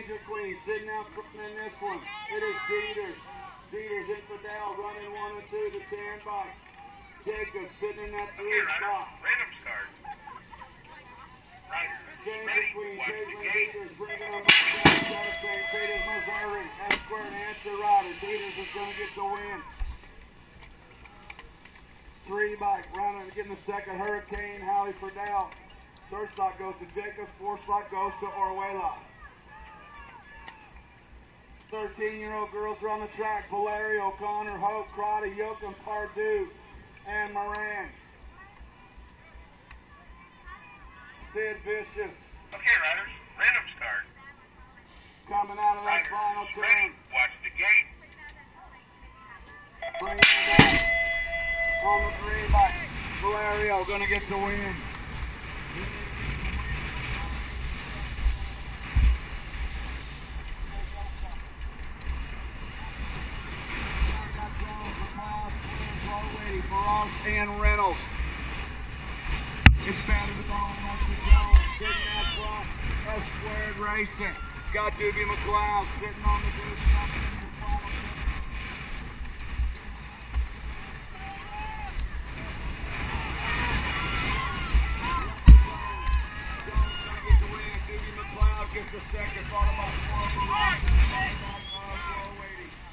Danger Queen sitting out front in this one. It is Dieter's. Dieter's in Fidel running 1 and 2 to 10 by Jacob sitting in that 3 spot. Random start. Danger Queen, Caitlin Dieter's bringing them up down to St. Peter's, Missouri. Esquire and Answer Ryder. Dieter's is going to get the win. 3 bike running, getting the second. Hurricane, Hallie Fidel. Third slot goes to Jacobs. Fourth slot goes to Orwella. 13-year-old girls are on the track. Valeria, O'Connor, Hope, Crotty, Yoakum, Pardue, and Moran. Sid Vicious. Okay, riders, random start. Coming out of that final turn. Ready, watch the gate. Bringing it back on the 3 bike. Valerio going to get the win. Ross and Reynolds. Expanded the ball once to Jones. Sitting out front. S-squared racing. Got Doobie McLeod sitting on the booth. Jones going to get the win. Doobie McLeod gets the second. Followed by 4 for Ross and 5 by 480.